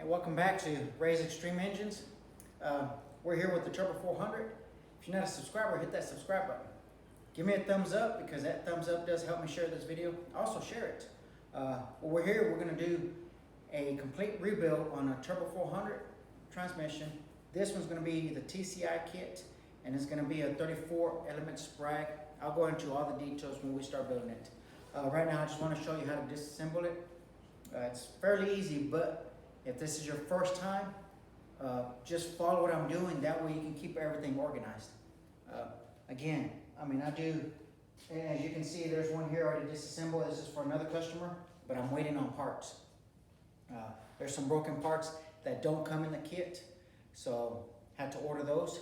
welcome back to Ray's Extreme Engines. We're here with the Th400. If you're not a subscriber, hit that subscribe button. Give me a thumbs up because that thumbs up does help me share this video. Also share it. We're here, we're going to do a complete rebuild on a Th400 transmission. This one's going to be the TCI kit, and it's going to be a 34 element sprag. I'll go into all the details when we start building it. Right now I just want to show you how to disassemble it. It's fairly easy, but if this is your first time, just follow what I'm doing. That way you can keep everything organized. Again, I do, as you can see, there's one here already disassembled. This is for another customer, but I'm waiting on parts. There's some broken parts that don't come in the kit, so had to order those.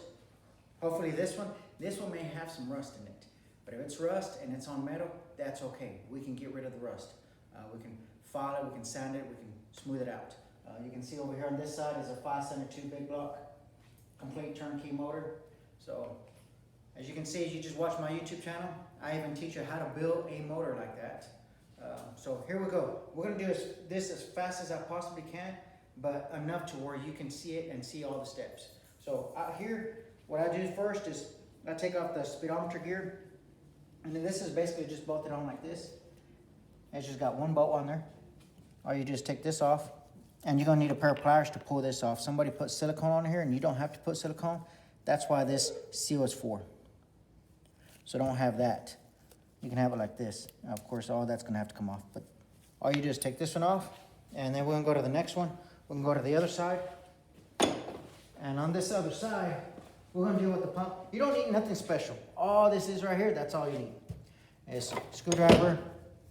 Hopefully this one may have some rust in it, but if it's rust and it's on metal, that's okay. We can get rid of the rust. We can file it, we can sand it, we can smooth it out. You can see over here on this side is a 572 big block, complete turnkey motor. So as you can see, as you just watch my YouTube channel, I even teach you how to build a motor like that. So here we go. We're gonna do this as fast as I possibly can, but enough to where you can see it and see all the steps. So out here, what I do first is I take off the speedometer gear, and then this is basically just bolted on like this. It's just got one bolt on there. Or you just take this off, and you're gonna need a pair of pliers to pull this off. Somebody put silicone on here, and you don't have to put silicone. That's why this seal is for. So don't have that. You can have it like this. Now, of course, all that's gonna have to come off, but all you do is take this one off, and then we're gonna go to the next one. We're gonna go to the other side. And on this other side, we're gonna deal with the pump. You don't need nothing special. All this is right here, that's all you need. It's a screwdriver,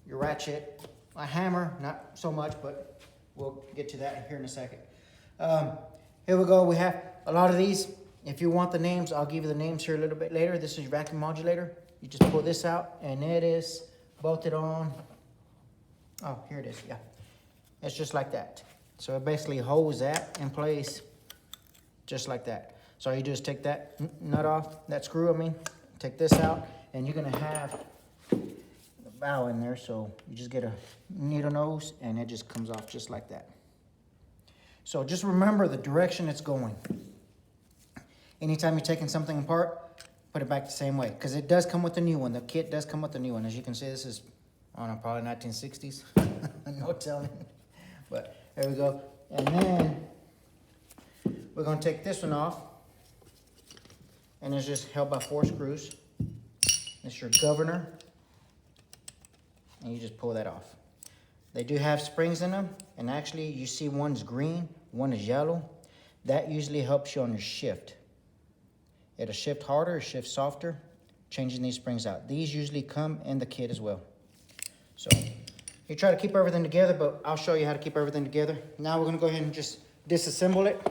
your ratchet, a hammer, not so much, but we'll get to that here in a second. Here we go. We have a lot of these. If you want the names, I'll give you the names here a little bit later. This is your vacuum modulator. You just pull this out, and it is bolted on. Oh, here it is, yeah. It's just like that. So it basically holds that in place just like that. So all you do is take that nut off, that screw, take this out, and you're gonna have the valve in there. So you just get a needle nose, and it just comes off just like that. So just remember the direction it's going. Anytime you're taking something apart, put it back the same way, because it does come with a new one. The kit does come with a new one. As you can see, this is, I don't know, probably 1960s. No telling. But there we go. And then we're going to take this one off, and it's just held by 4 screws. It's your governor, and you just pull that off. They do have springs in them, and actually you see one's green, one is yellow. That usually helps you on your shift. It'll shift harder, shift softer, changing these springs out. These usually come in the kit as well. So you try to keep everything together, but I'll show you how to keep everything together. Now we're gonna go ahead and just disassemble it.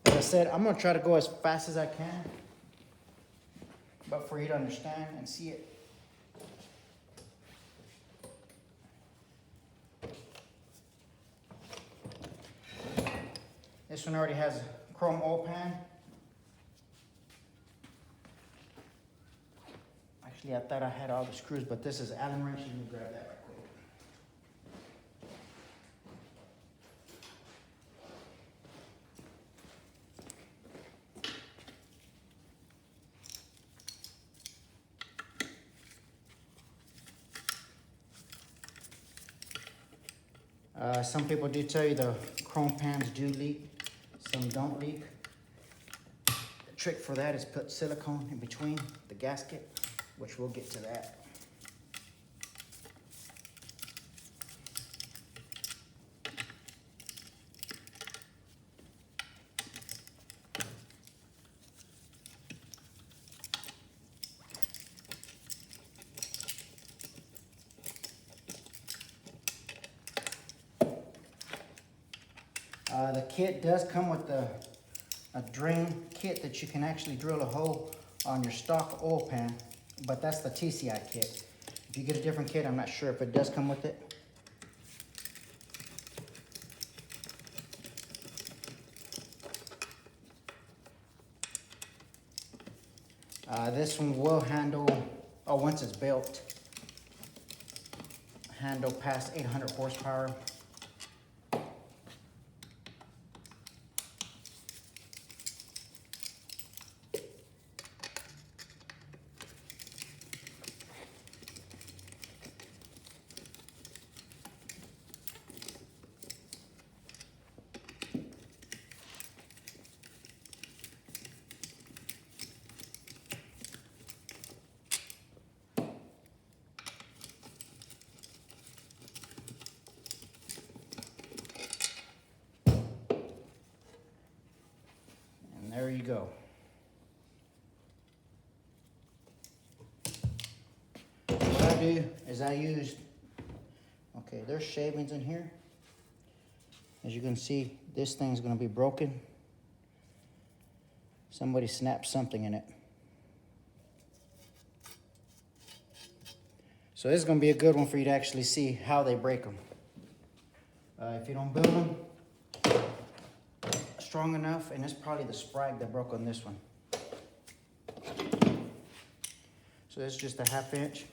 As I said, I'm gonna try to go as fast as I can, but for you to understand and see it. This one already has a chrome oil pan. Actually, I thought I had all the screws, but this is Allen wrench. Let me grab that right quick. Some people do tell you the chrome pans do leak. Some don't leak. The trick for that is put silicone in between the gasket, which we'll get to that. The kit does come with a drain kit that you can actually drill a hole on your stock oil pan, but that's the TCI kit. If you get a different kit, I'm not sure if it does come with it. This one will handle, once it's built, handle past 800 horsepower. go. What I do is I use, okay, there's shavings in here. As you can see, this thing's gonna be broken. Somebody snapped something in it. So this is gonna be a good one for you to actually see how they break them. If you don't build them strong enough, and it's probably the sprite that broke on this one. So this is just a 1/2 inch.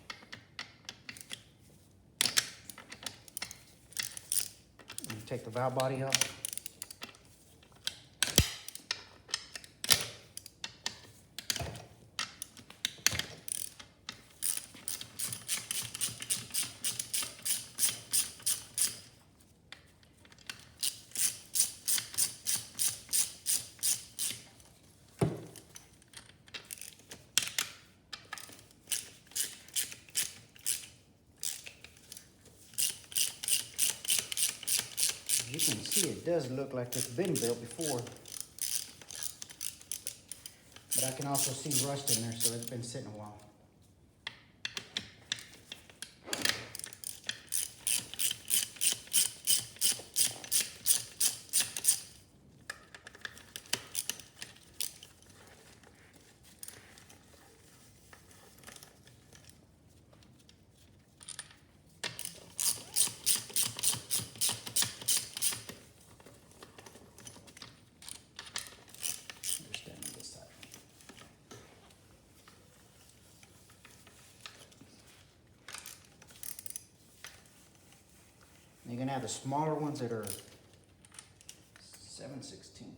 And take the valve body out. You can see it does look like it's been built before. But I can also see rust in there, so it's been sitting a while. You're gonna have the smaller ones that are 7/16.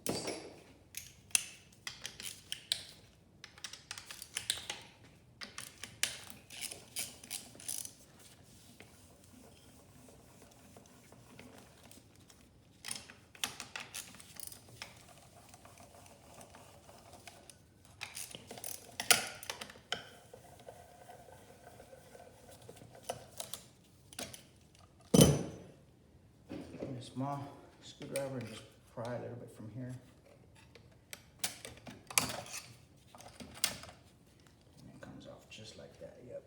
Small screwdriver and just pry a little bit from here. And it comes off just like that, yep.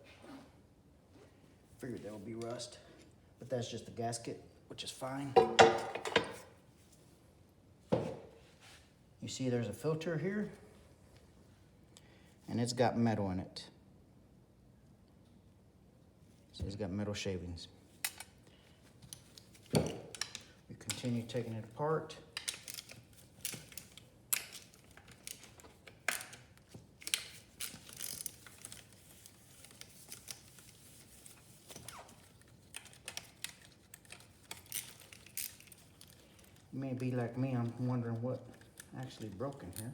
Figured there would be rust, but that's just the gasket, which is fine. You see there's a filter here, and it's got metal in it. So it's got metal shavings. Continue taking it apart. You may be like me, I'm wondering what actually broke in here.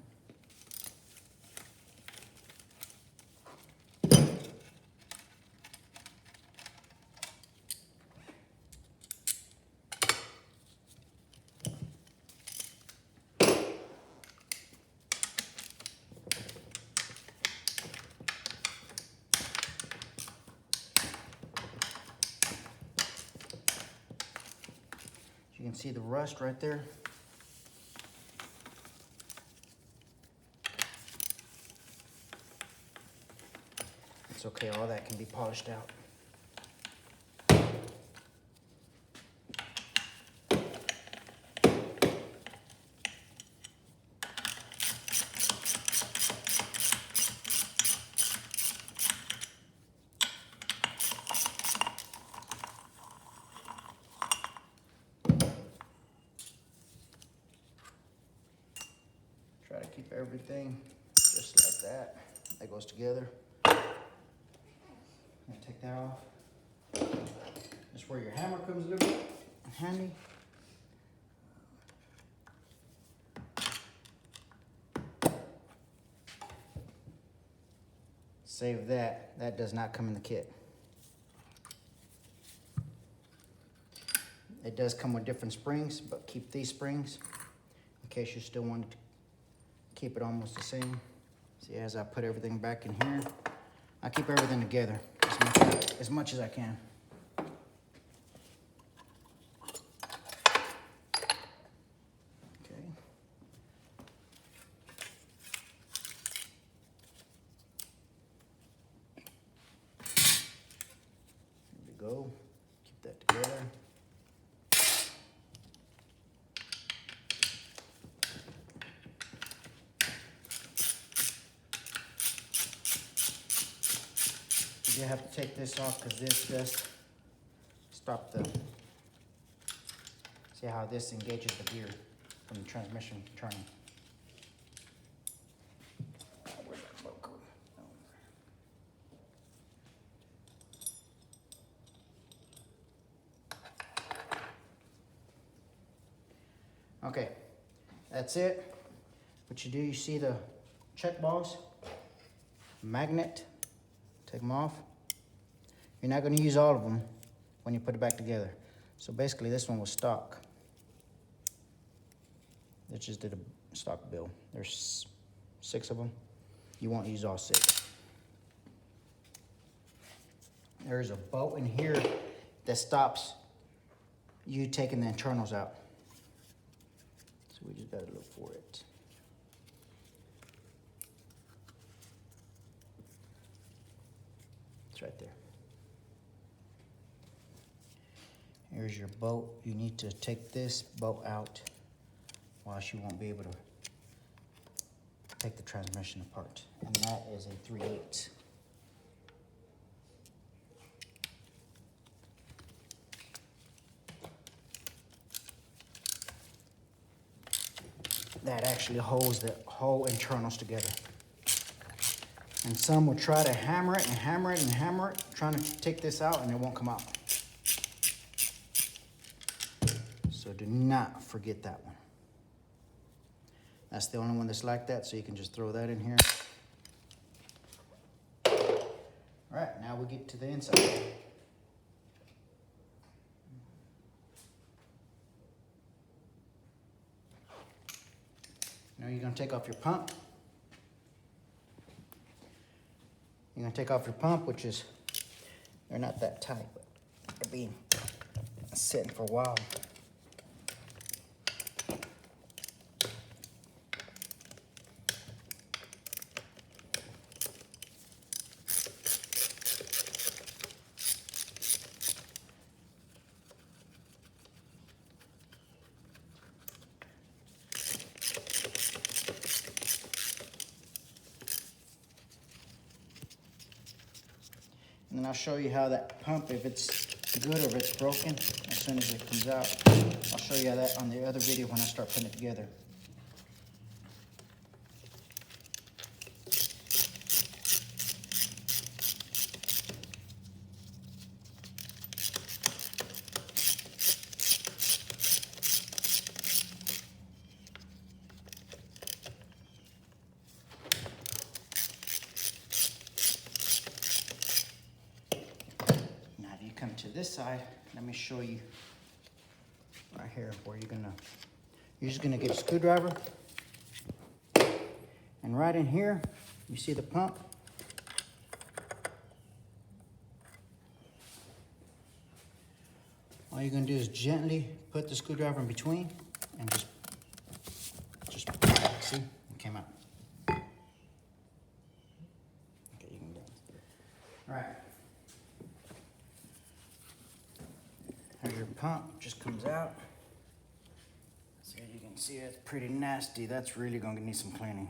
You can see the rust right there. It's okay, all that can be polished out. Try to keep everything just like that. That goes together. I'm gonna take that off. That's where your hammer comes a little bit handy. Save that. That does not come in the kit. It does come with different springs, but keep these springs in case you still want to keep it almost the same. See, as I put everything back in here, I keep everything together as much as I can. Okay. You have to take this off because this just stop the, see how this engages the gear from the transmission turning. Where's that bolt code? Okay, that's it. What you do, you see the check balls, magnet, take them off. You're not going to use all of them when you put it back together. So basically this one was stock. It just did a stock bill. There's 6 of them. You won't use all 6. There's a bolt in here that stops you taking the internals out. So we just gotta look for it. It's right there. Here's your bolt. You need to take this bolt out, or else you won't be able to take the transmission apart. And that is a 3/8. That actually holds the whole internals together. And some will try to hammer it and hammer it and hammer it, trying to take this out, and it won't come out. So do not forget that one. That's the only one that's like that, so you can just throw that in here. All right, now we get to the inside. Now you're gonna take off your pump. You're gonna take off your pump, which is, they're not that tight, but they're being sitting for a while. And then I'll show you how that pump, if it's good or if it's broken, as soon as it comes out. I'll show you that on the other video when I start putting it together. Come to this side, let me show you right here where you're just gonna get a screwdriver, and right in here you see the pump. All you're gonna do is gently put the screwdriver in between and just see, it came out. Okay, you can do it. All right. As your pump just comes out, so you can see it's pretty nasty. That's really going to need some cleaning.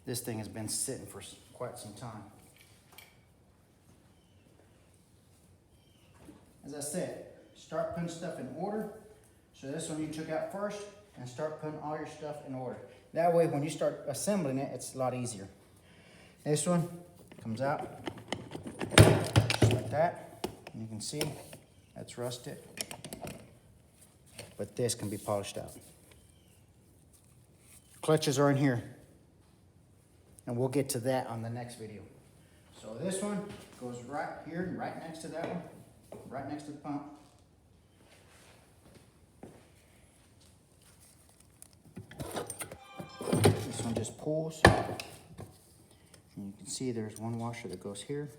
This thing has been sitting for quite some time. As I said, start putting stuff in order. So this one you took out first, and start putting all your stuff in order. That way when you start assembling it, it's a lot easier. This one comes out just like that. And you can see that's rusted, but this can be polished out. Clutches are in here, and we'll get to that on the next video. So this one goes right here, right next to that one, right next to the pump. This one just pulls, and you can see there's one washer that goes here.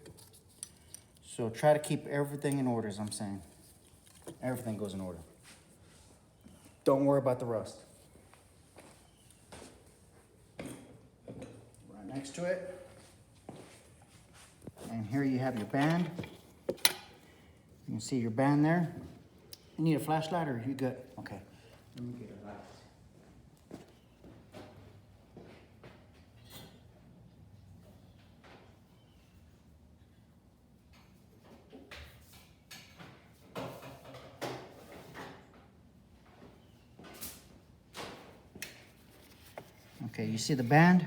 So try to keep everything in order, as I'm saying. Everything goes in order. Don't worry about the rust. Right next to it. And here you have your band. You can see your band there. You need a flashlight, or are you good? Okay. Let me get a light. Okay, you see the band?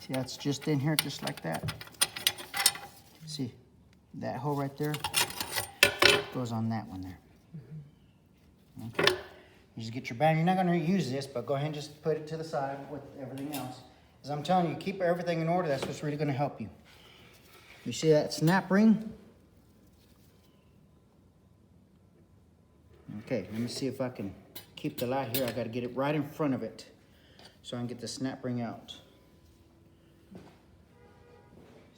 See how it's just in here, just like that? See, that hole right there goes on that one there. Okay. You just get your band. You're not gonna use this, but go ahead and just put it to the side with everything else. As I'm telling you, keep everything in order. That's what's really gonna help you. You see that snap ring? Okay, let me see if I can keep the light here. I gotta get it right in front of it so I can get the snap ring out.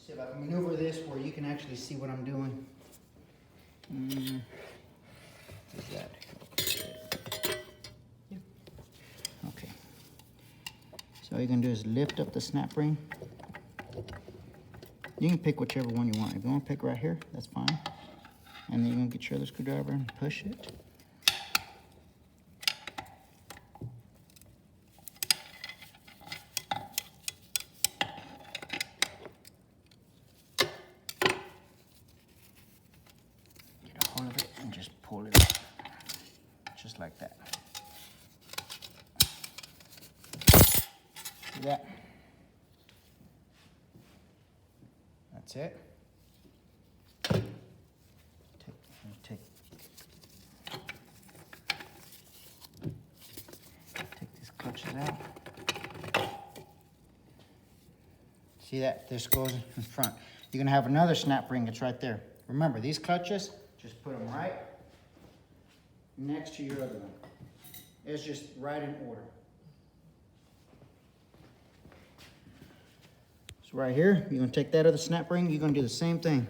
See if I can maneuver this where you can actually see what I'm doing. What's that? Okay. So all you're gonna do is lift up the snap ring. You can pick whichever one you want. If you want to pick right here, that's fine. And then you're gonna get your other screwdriver and push it. Get a hold of it and just pull it up. Just like that. See that? That's it. Take these clutches out. See that? This goes in front. You're gonna have another snap ring that's right there. Remember, these clutches, just put them right next to your other one. It's just right in order. So right here, you're gonna take that other snap ring, you're gonna do the same thing.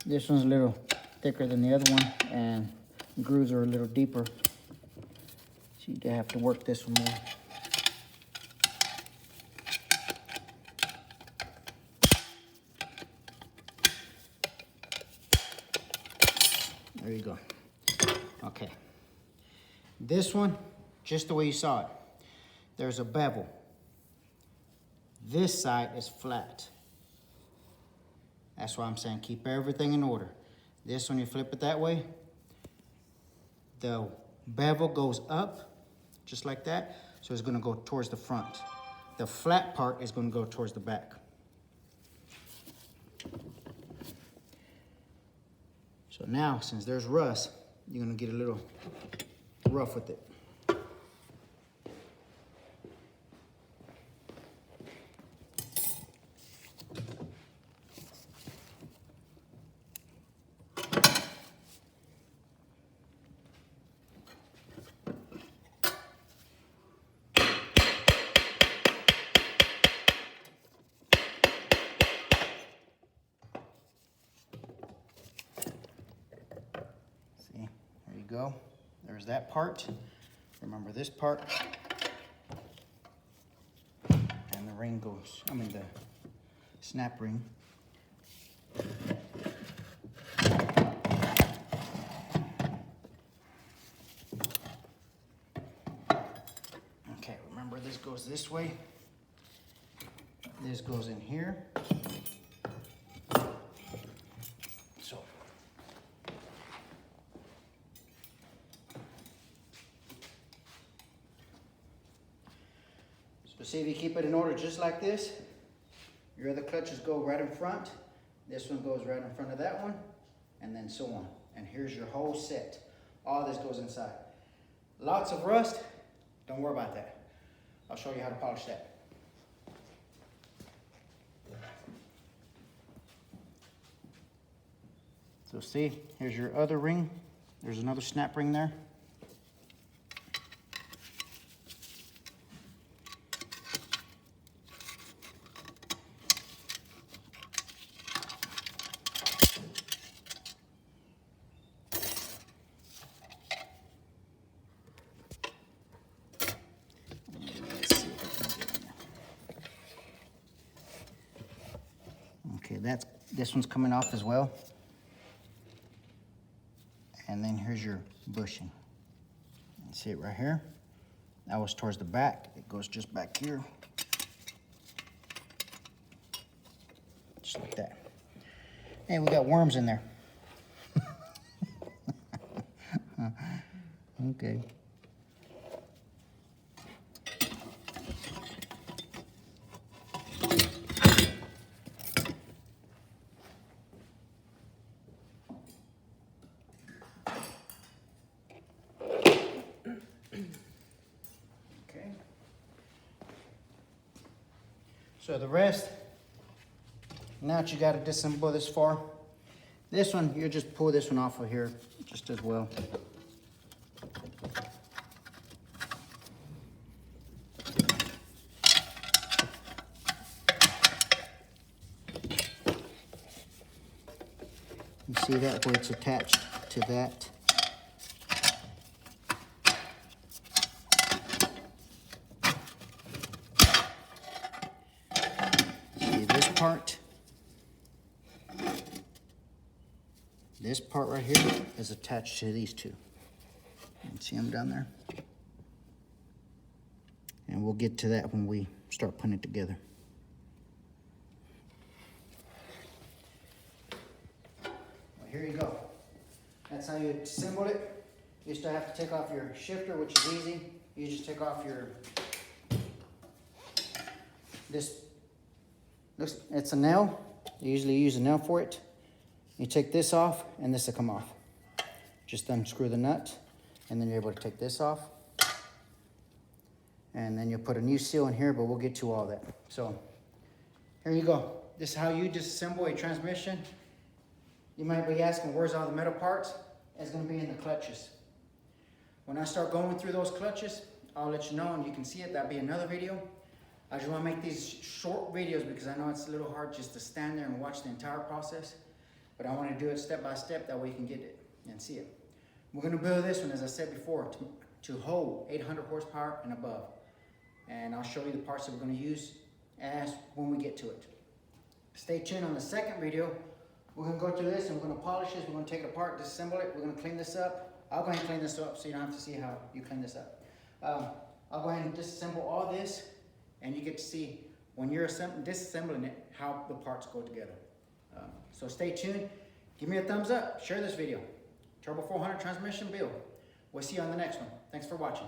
This one's a little thicker than the other one, and grooves are a little deeper. So you have to work this one more. There you go. Okay. This one, just the way you saw it. There's a bevel. This side is flat. That's why I'm saying keep everything in order. This one, you flip it that way, the bevel goes up, just like that, so it's gonna go towards the front. The flat part is gonna go towards the back. So now, since there's rust, you're gonna get a little rough with it. Go. There's that part. Remember this part. And the ring goes, the snap ring. Okay, remember this goes this way. This goes in here. So see if you keep it in order just like this. Your other clutches go right in front. This one goes right in front of that one, and then so on. And here's your whole set. All this goes inside. Lots of rust, don't worry about that. I'll show you how to polish that. So see, here's your other ring. There's another snap ring there. this one's coming off as well. And then here's your bushing. You see it right here? That was towards the back. It goes just back here. Just like that. Hey, we got worms in there. Okay. So the rest, now that you got to disassemble this far, this one, you just pull this one off of here just as well. You see that where it's attached to that? This part right here is attached to these two. You can see them down there. And we'll get to that when we start putting it together. Well, here you go. That's how you assemble it. You still have to take off your shifter, which is easy. You just take off your, it's a nail. You usually use a nail for it. You take this off and this will come off. Just unscrew the nut and then you're able to take this off. And then you'll put a new seal in here, but we'll get to all that. So here you go. This is how you disassemble a transmission. You might be asking, where's all the metal parts? It's gonna be in the clutches. When I start going through those clutches, I'll let you know and you can see it. That'll be another video. I just wanna make these short videos because I know it's a little hard just to stand there and watch the entire process. But I want to do it step by step, that way you can get it and see it. We're going to build this one, as I said before, to hold 800 horsepower and above. And I'll show you the parts that we're going to use when we get to it. Stay tuned on the second video. We're going to go through this and we're going to polish this. We're going to take it apart, disassemble it. We're going to clean this up. I'll go ahead and clean this up so you don't have to see how you clean this up. I'll go ahead and disassemble all this and you get to see when you're disassembling it, how the parts go together. So stay tuned. Give me a thumbs up. Share this video. Th400 transmission build. We'll see you on the next one. Thanks for watching.